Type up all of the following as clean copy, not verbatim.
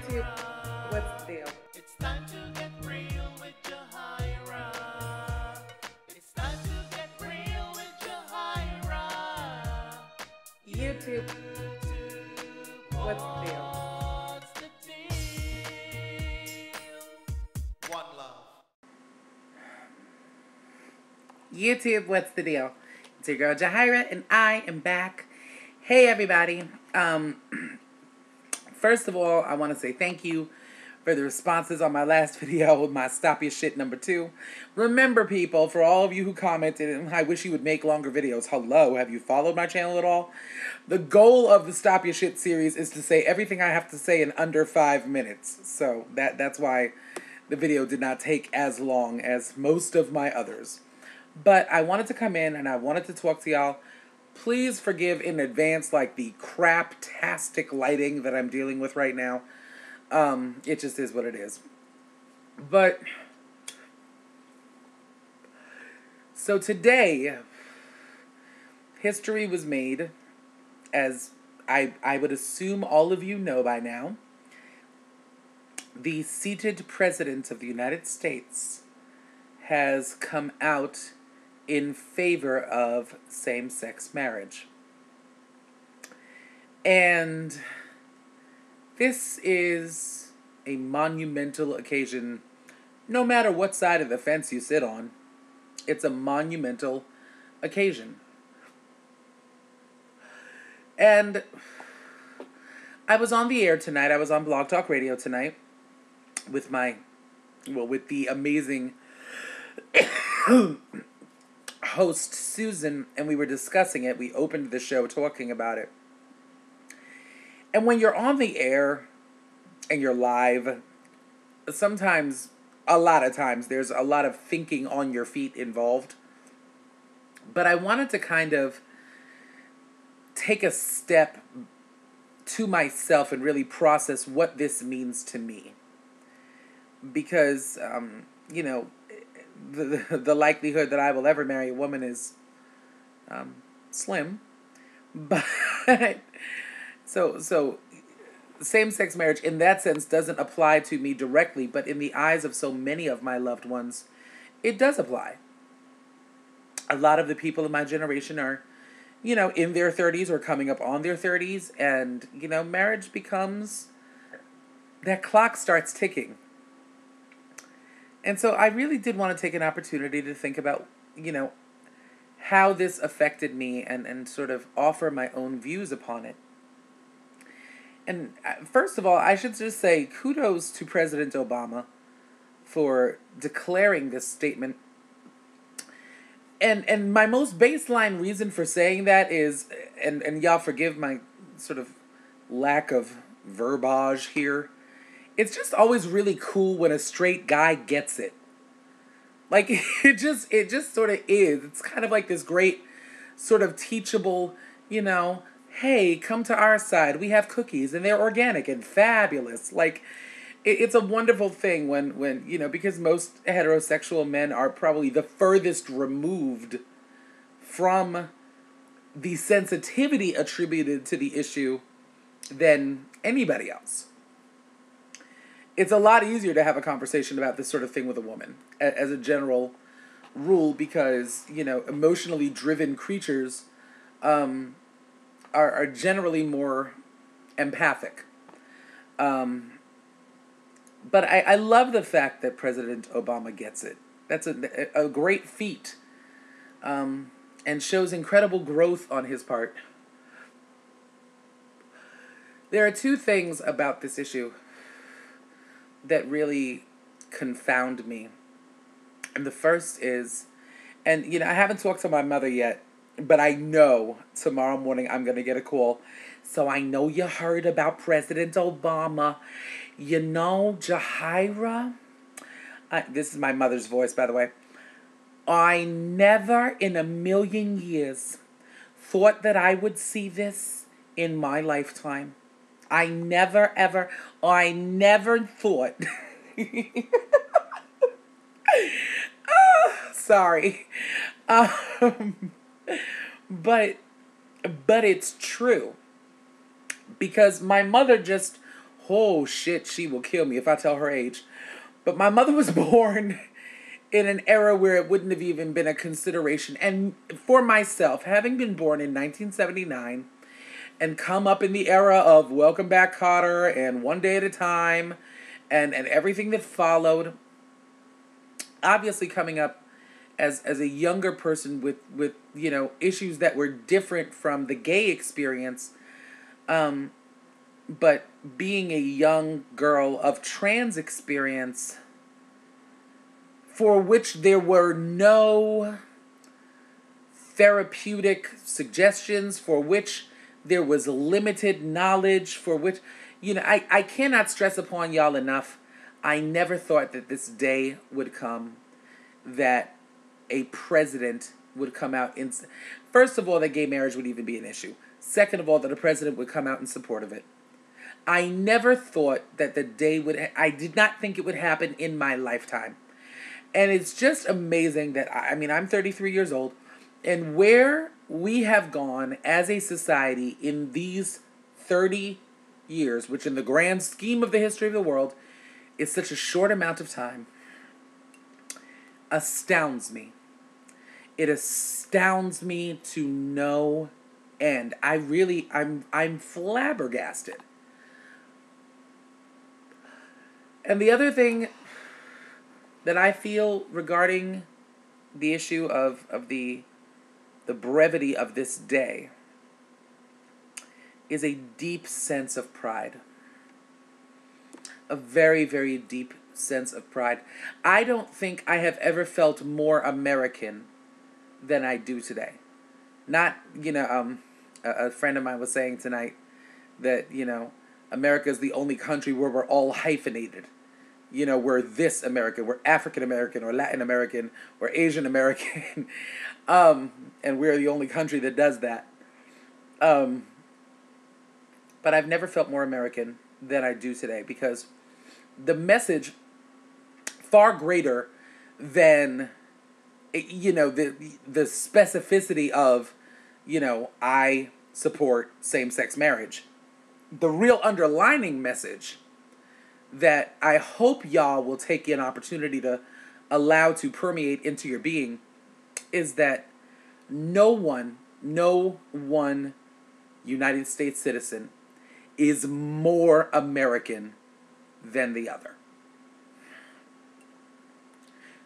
YouTube, what's the deal? It's time to get real with Teeheehee. It's time to get real with Teeheehee. YouTube, what's the deal? What's the deal? One love. YouTube, what's the deal? It's your girl Jahira, and I am back. Hey everybody. First of all, I want to say thank you for the responses on my last video with my Stop Your Shit #2. Remember, people, for all of you who commented, and I wish you would make longer videos. Hello, have you followed my channel at all? The goal of the Stop Your Shit series is to say everything I have to say in under 5 minutes. So that's why the video did not take as long as most of my others. But I wanted to come in and I wanted to talk to y'all. Please forgive in advance, like, the crap-tastic lighting that I'm dealing with right now. It just is what it is. But, so today, history was made, as I would assume all of you know by now. The seated president of the United States has come out in favor of same-sex marriage. And this is a monumental occasion. No matter what side of the fence you sit on, it's a monumental occasion. And I was on the air tonight. I was on Blog Talk Radio tonight with with the amazing host Susan, and we were discussing it. We opened the show talking about it. And when you're on the air and you're live, sometimes, a lot of times, there's a lot of thinking on your feet involved. But I wanted to kind of take a step to myself and really process what this means to me. Because, you know, the likelihood that I will ever marry a woman is slim. But so same-sex marriage in that sense doesn't apply to me directly, but in the eyes of so many of my loved ones, it does apply. A lot of the people in my generation are, you know, in their 30s or coming up on their 30s, and, you know, marriage becomes, that clock starts ticking. And so I really did want to take an opportunity to think about, you know, how this affected me and sort of offer my own views upon it. And first of all, I should just say kudos to President Obama for declaring this statement. And my most baseline reason for saying that is, and y'all forgive my sort of lack of verbiage here, it's just always really cool when a straight guy gets it. Like, it just sort of is. It's kind of like this great sort of teachable, you know, hey, come to our side. We have cookies and they're organic and fabulous. Like, it's a wonderful thing when, you know, because most heterosexual men are probably the furthest removed from the sensitivity attributed to the issue than anybody else. It's a lot easier to have a conversation about this sort of thing with a woman, as a general rule, because, you know, emotionally driven creatures are generally more empathic. But I love the fact that President Obama gets it. That's a great feat, and shows incredible growth on his part. There are two things about this issue that really confound me. And the first is, and, you know, I haven't talked to my mother yet, but I know tomorrow morning I'm going to get a call. So I know you heard about President Obama. You know, Jahira, this is my mother's voice, by the way. I never in a million years thought that I would see this in my lifetime. I never thought. Sorry. But it's true. Because my mother just Oh shit, she will kill me if I tell her age. But my mother was born in an era where it wouldn't have even been a consideration. And for myself, having been born in 1979 and come up in the era of Welcome Back, Kotter and One Day at a Time and everything that followed, obviously coming up as a younger person with you know, issues that were different from the gay experience, but being a young girl of trans experience for which there were no therapeutic suggestions, for which there was limited knowledge, for which, you know, I cannot stress upon y'all enough, I never thought that this day would come that a president would come out in... First of all, that gay marriage would even be an issue. Second of all, that a president would come out in support of it. I never thought that the day would... I did not think it would happen in my lifetime. And it's just amazing that, I mean, I'm 33 years old, and where we have gone as a society in these 30 years, which in the grand scheme of the history of the world is such a short amount of time, astounds me. It astounds me to no end. I'm flabbergasted. And the other thing that I feel regarding the issue of the brevity of this day is a deep sense of pride. A very, very deep sense of pride. I don't think I have ever felt more American than I do today. Not, you know, a friend of mine was saying tonight that, you know, America is the only country where we're all hyphenated. You know, we're this American, we're African American or Latin American or Asian American. And we're the only country that does that. But I've never felt more American than I do today, because the message, far greater than, you know, the specificity of, you know, I support same-sex marriage. The real underlining message that I hope y'all will take an opportunity to allow to permeate into your being is that no one United States citizen is more American than the other.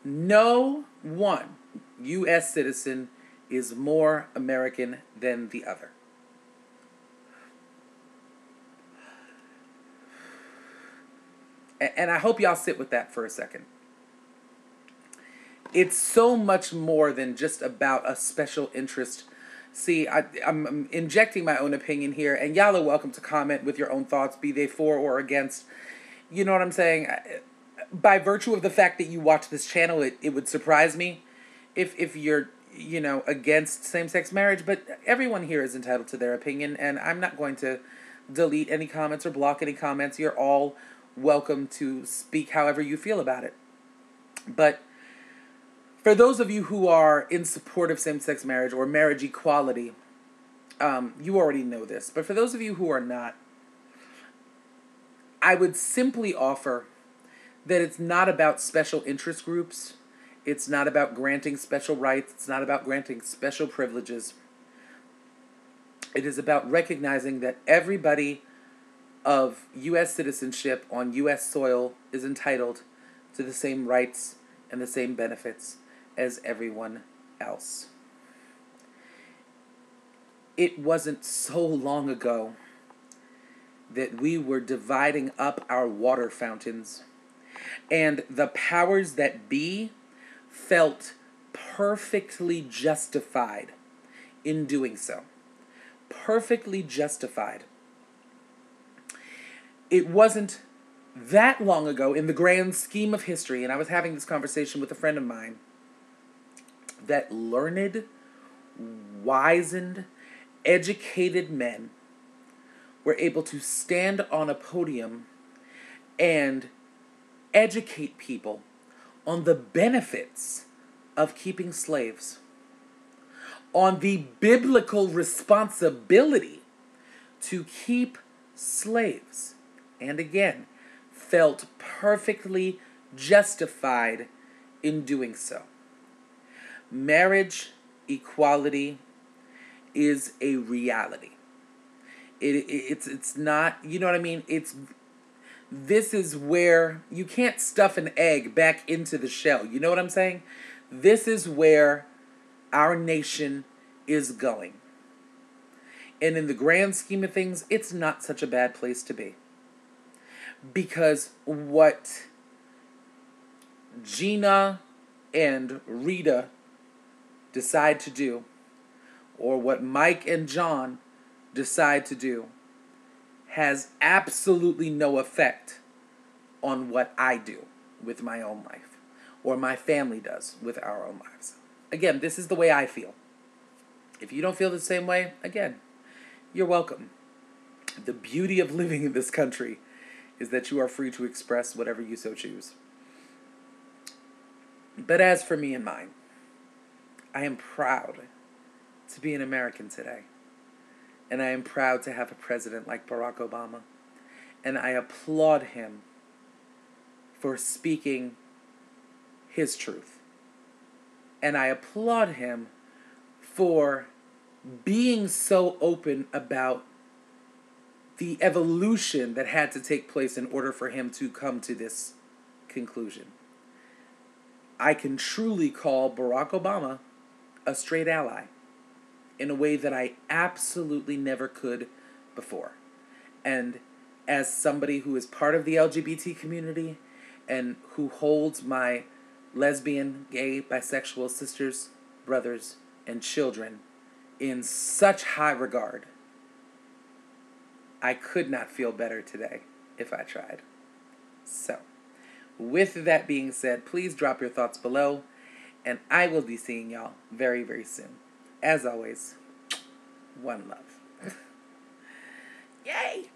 No one U.S. citizen is more American than the other. And I hope y'all sit with that for a second. It's so much more than just about a special interest. See, I'm injecting my own opinion here, and y'all are welcome to comment with your own thoughts, be they for or against. You know what I'm saying? By virtue of the fact that you watch this channel, it would surprise me if you're, you know, against same-sex marriage, but everyone here is entitled to their opinion, and I'm not going to delete any comments or block any comments. You're all welcome to speak however you feel about it. But for those of you who are in support of same-sex marriage or marriage equality, you already know this. But for those of you who are not, I would simply offer that it's not about special interest groups. It's not about granting special rights. It's not about granting special privileges. It is about recognizing that everybody of U.S. citizenship on U.S. soil is entitled to the same rights and the same benefits as everyone else. It wasn't so long ago that we were dividing up our water fountains, and the powers that be felt perfectly justified in doing so. Perfectly justified. It wasn't that long ago in the grand scheme of history, and I was having this conversation with a friend of mine, that learned, wizened, educated men were able to stand on a podium and educate people on the benefits of keeping slaves, on the biblical responsibility to keep slaves, and again felt perfectly justified in doing so. Marriage equality is a reality. It's not, you know what I mean? This is where you can't stuff an egg back into the shell. You know what I'm saying? This is where our nation is going. And in the grand scheme of things, it's not such a bad place to be. Because what Gina and Rita decide to do, or what Mike and John decide to do, has absolutely no effect on what I do with my own life, or my family does with our own lives. Again, this is the way I feel. If you don't feel the same way, again, you're welcome. The beauty of living in this country is that you are free to express whatever you so choose. But as for me and mine, I am proud to be an American today. And I am proud to have a president like Barack Obama. And I applaud him for speaking his truth. And I applaud him for being so open about the evolution that had to take place in order for him to come to this conclusion. I can truly call Barack Obama a straight ally in a way that I absolutely never could before. And as somebody who is part of the LGBT community and who holds my lesbian, gay, bisexual sisters, brothers, and children in such high regard, I could not feel better today if I tried. So, with that being said, please drop your thoughts below, and I will be seeing y'all very, very soon. As always, one love. Yay!